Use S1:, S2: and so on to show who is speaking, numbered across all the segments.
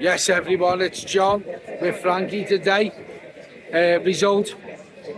S1: Yes, everyone, it's John with Frankie today. Result,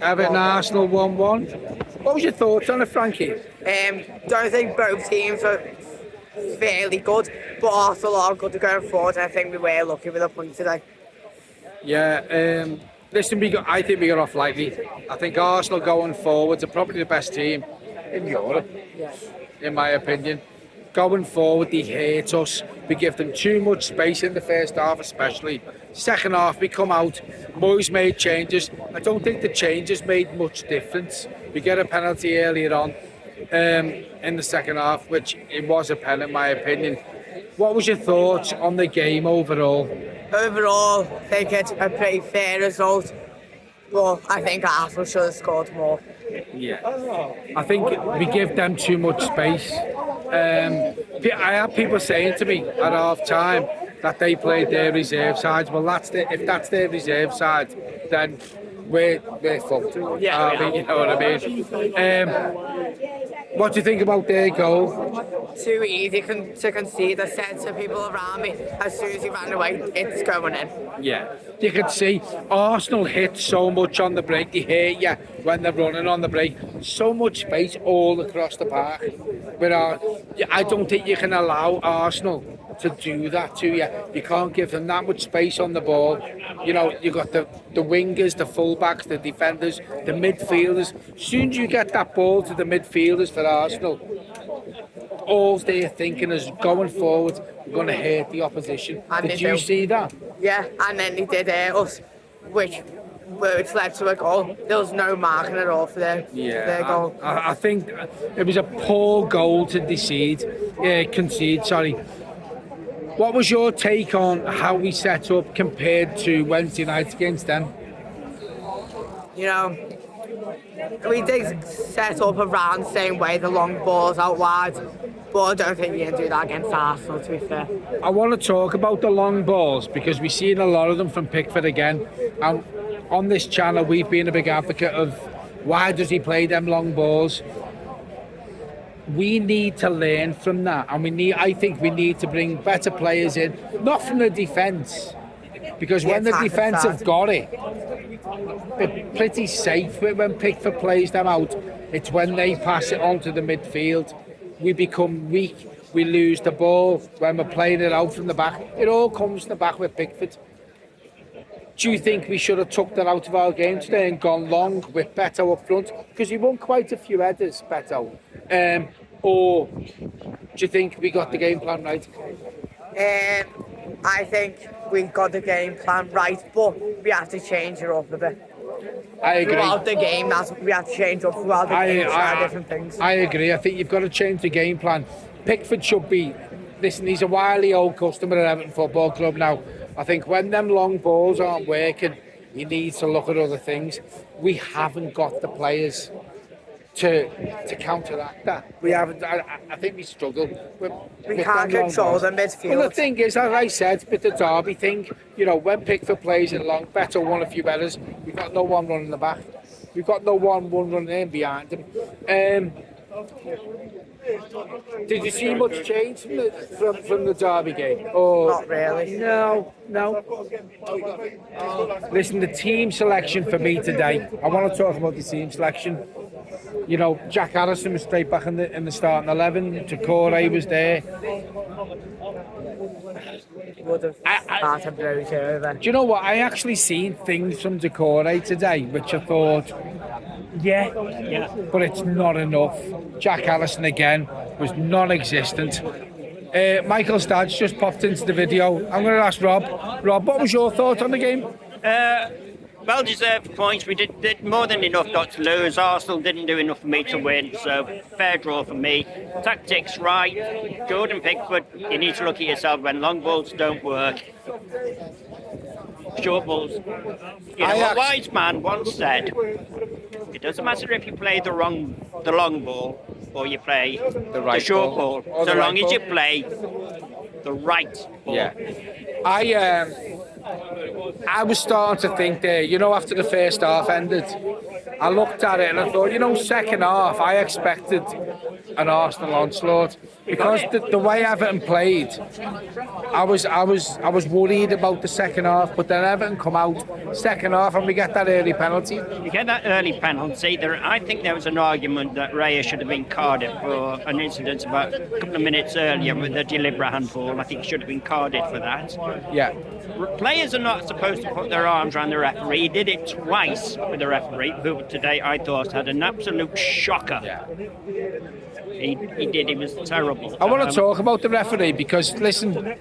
S1: Everton Arsenal 1-1. What was your thoughts on it, Frankie?
S2: Don't think both teams are fairly good, but Arsenal are good to go forward. I think we were lucky with a point today.
S1: Yeah, listen, I think we got off lightly. I think Arsenal going forwards are probably the best team in Europe, in my opinion. Going forward, they hate us. We give them too much space in the first half, especially. Second half, we come out. Moyes made changes. I don't think the changes made much difference. We get a penalty earlier on in the second half, which it was a pen, in my opinion. What was your thoughts on the game overall?
S2: Overall, I think it's a pretty fair result, but I think Arsenal should have scored more.
S1: Yeah, I think we give them too much space. I had people saying to me at half time that they played their reserve sides. Well, if that's their reserve side, then we're fucked.
S2: Yeah,
S1: you know what I mean? What do you think about their goal?
S2: Too easy to concede. I said to people around me, as soon as he ran away, it's going in.
S1: Yeah, you can see Arsenal hit so much on the break. They hit you when they're running on the break. So much space all across the park. But I don't think you can allow Arsenal to do that to you. You can't give them that much space on the ball. You know, you got the wingers, the fullbacks, the defenders, the midfielders. As soon as you get that ball to the midfielders for Arsenal, all they're thinking is going forward, we're going to hurt the opposition.
S2: And
S1: did you see that?
S2: Yeah, and then they did hurt us, which led to a goal. There was no marking at all for their goal.
S1: I think it was a poor goal to concede. Sorry. What was your take on how we set up compared to Wednesday night against them?
S2: You know, we did set up around the same way, the long balls out wide, but I don't think you can do that against Arsenal, to be fair.
S1: I want to talk about the long balls because we've seen a lot of them from Pickford again. And on this channel, we've been a big advocate of why does he play them long balls? We need to learn from that, and I think we need to bring better players in, not from the defence, because when the defence have got it, they're pretty safe when Pickford plays them out. It's when they pass it on to the midfield, we become weak, we lose the ball when we're playing it out from the back. It all comes from the back with Pickford. Do you think we should have took that out of our game today and gone long with Beto up front? Because he won quite a few headers, Beto. Or do you think we got the game plan right?
S2: I think we got the game plan right, but we have to change it up a bit.
S1: I agree.
S2: Throughout the game, we have to change up throughout the game, try different things.
S1: I agree. I think you've got to change the game plan. Pickford should be... Listen, he's a wily old customer at Everton Football Club now. I think when them long balls aren't working, he needs to look at other things. We haven't got the players to counteract that. We haven't. I think we struggle.
S2: We can't control the midfield.
S1: Well, the thing is, as I said, with the Derby thing, you know, when Pickford plays it long, Beto won a few headers. We've got no one running the back. We've got no one running in behind him. Did you see much change from the Derby game?
S2: Not really.
S1: No. Listen, the team selection for me today, I want to talk about the team selection. You know, Jack Harrison was straight back in the starting 11. Doucouré was there.
S2: Would have started Rose over.
S1: Do you know what? I actually seen things from Doucouré today, which I thought, yeah, but it's not enough. Jack Harrison again was non-existent. Michael Stadge just popped into the video. I'm going to ask Rob. Rob, what was your thought on the game?
S3: Well-deserved points. We did more than enough not to lose. Arsenal didn't do enough for me to win, so fair draw for me. Tactics right. Jordan Pickford, you need to look at yourself when long balls don't work. Short balls. You know, a wise man once said, it doesn't matter if you play the long ball or you play the short ball, so long as you play the right ball.
S1: Yeah. I was starting to think there, you know, after the first half ended, I looked at it and I thought, you know, second half, I expected an Arsenal onslaught because the way Everton played, I was worried about the second half, but then Everton come out second half and we get that early penalty.
S3: You get that early penalty. I think there was an argument that Raya should have been carded for an incident about a couple of minutes earlier with a deliberate handball. I think he should have been carded for that.
S1: Yeah.
S3: Players are not supposed to put their arms around the referee. He did it twice with the referee, who today I thought had an absolute shocker.
S1: Yeah.
S3: He did. He was terrible.
S1: I want to talk about the referee because, listen,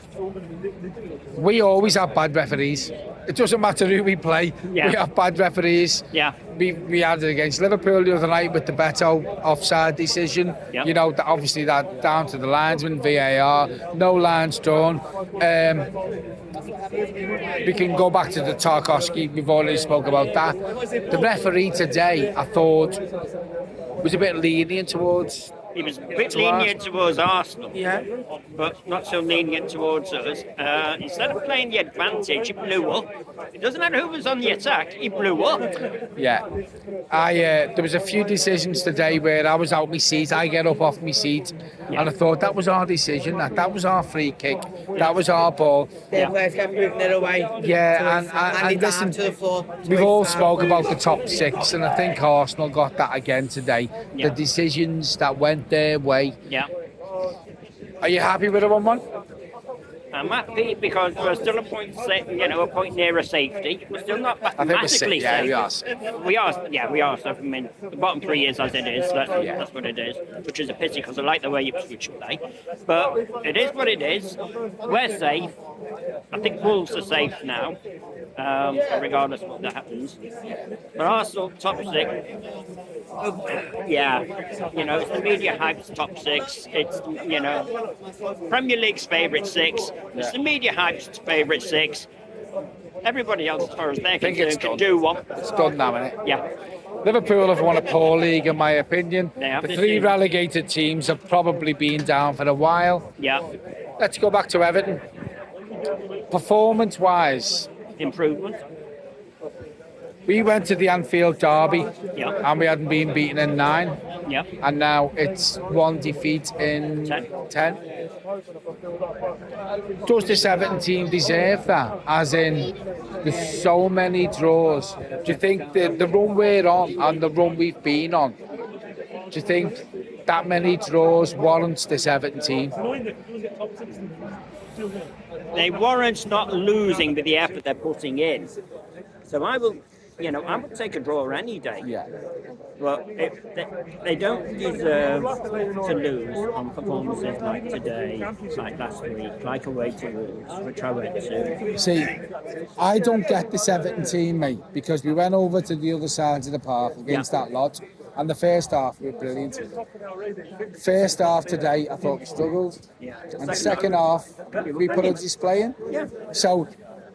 S1: we always have bad referees. It doesn't matter who we play.
S3: Yeah.
S1: We have bad referees.
S3: Yeah.
S1: We had it against Liverpool the other night with the Beto offside decision.
S3: Yeah.
S1: You know, obviously that down to the linesman, VAR, no lines drawn. We can go back to the Tarkovsky. We've already spoke about that. The referee today, I thought, was a bit lenient towards.
S3: He was a bit lenient towards Arsenal,
S1: Yeah.
S3: but not so lenient towards us. Instead of playing the advantage, he blew up. It doesn't matter who was on the attack, he blew up.
S1: Yeah, there was a few decisions today where I was out my seat. I get up off my seat, and I thought that was our decision. That was our free kick. That was our ball.
S2: The players kept moving it away.
S1: Yeah,
S2: and
S1: listen,
S2: to the floor.
S1: we've all spoke about the top six, and I think Arsenal got that again today.
S3: Yeah.
S1: The decisions that went their way.
S3: Yeah.
S1: Are you happy with the 1-1?
S3: I'm happy because we're still a point nearer safety. We're still not
S1: I think we're
S3: mathematically
S1: safe. Yeah,
S3: safe.
S1: we are.
S3: We are. So, I mean, the bottom 3 is as it is. That's what it is, which is a pity because I like the way Ipswich play. But it is what it is. We're safe. I think Wolves are safe now, regardless of what that happens. But Arsenal, top 6. Yeah, it's the media hype's top 6. It's, Premier League's favourite 6. It's the media hype's favourite 6. Everybody else, as far as they're concerned, can do one.
S1: It's done now, isn't it?
S3: Yeah.
S1: Liverpool have won a poor league, in my opinion.
S3: They have
S1: The
S3: this
S1: 3
S3: season.
S1: relegated teams have probably been down for a while.
S3: Yeah.
S1: Let's go back to Everton. Performance-wise,
S3: Improvement.
S1: we went to the Anfield derby
S3: Yeah.
S1: and we hadn't been beaten in 9,
S3: Yeah.
S1: and now it's 1 defeat in 10. Does this Everton team deserve that? As in, there's so many draws. Do you think the run we're on and the run we've been on, do you think that many draws warrants this Everton team?
S3: They warrant not losing with the effort they're putting in. So I would take a draw any day.
S1: Yeah.
S3: But they don't deserve to lose on performances like today, like last week, like away to Wolves, which I went to.
S1: See, I don't get this Everton team, mate, because we went over to the other side of the park against that lot, and the first half were brilliant. First half today, I thought we struggled, and the second half, we put a display in.
S3: Yeah.
S1: So,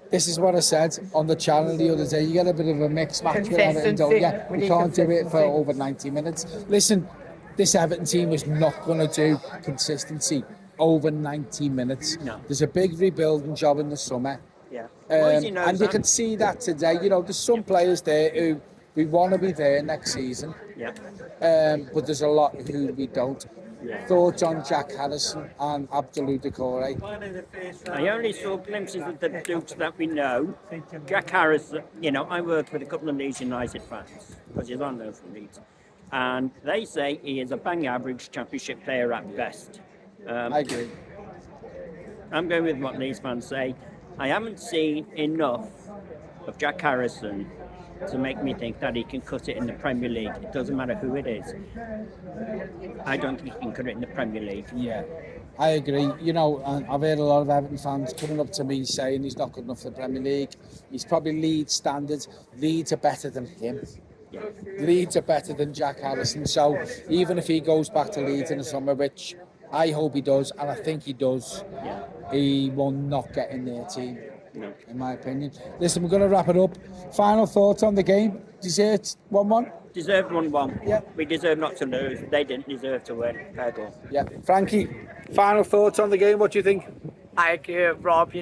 S1: this is what I said on the channel the other day. You get a bit of a mixed match with Everton, don't you? We can't do it for over 90 minutes. Listen, this Everton team is not going to do consistency over 90 minutes.
S3: No.
S1: There's a big rebuilding job in the summer.
S3: Yeah.
S1: And you can see that today. There's some players there who we want to be there next season.
S3: Yeah.
S1: But there's a lot who we don't. Thoughts on Jack Harrison and Abdullah Decore?
S3: I only saw glimpses of the Dukes that we know. Jack Harrison, I work with a couple of Leeds United fans because he's on those from Leeds. And they say he is a bang average championship player at best.
S1: I agree.
S3: I'm going with what Leeds fans say. I haven't seen enough of Jack Harrison to make me think that he can cut it in the Premier League. It doesn't matter who it is. I don't think he can cut it in the Premier League.
S1: Yeah, I agree. And I've heard a lot of Everton fans coming up to me saying he's not good enough for the Premier League. He's probably Leeds standards. Leeds are better than him.
S3: Yeah.
S1: Leeds are better than Jack Harrison. So even if he goes back to Leeds in the summer, which I hope he does, and I think he does, he will not get in their team.
S3: No.
S1: In my opinion. Listen, we're going to wrap it up. Final thoughts on the game? Deserved 1-1?
S3: Deserved 1-1.
S1: Yeah.
S3: We deserve not to lose. They didn't deserve to win. Fair goal.
S1: Yeah. Frankie, final thoughts on the game? What do you think?
S2: I agree with Rob,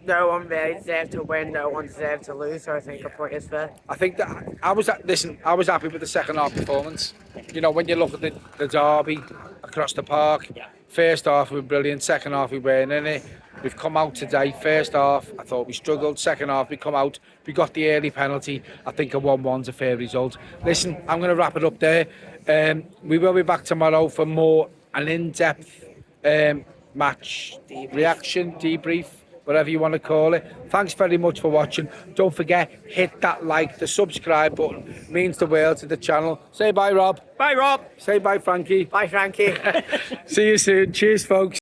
S2: no one really deserved to win, no one deserved to lose, so I think the point is fair.
S1: I think that I was happy with the second half performance. When you look at the derby, across the park. First half we were brilliant, second half we weren't in it. We've come out today, first half I thought we struggled, second half we come out, we got the early penalty. I think a 1-1's a fair result. Listen, I'm going to wrap it up there. We will be back tomorrow for an in-depth match reaction, debrief, whatever you want to call it. Thanks very much for watching. Don't forget, hit that like, the subscribe button. Means the world to the channel. Say bye, Rob.
S3: Bye, Rob.
S1: Say bye, Frankie.
S2: Bye, Frankie.
S1: See you soon. Cheers, folks.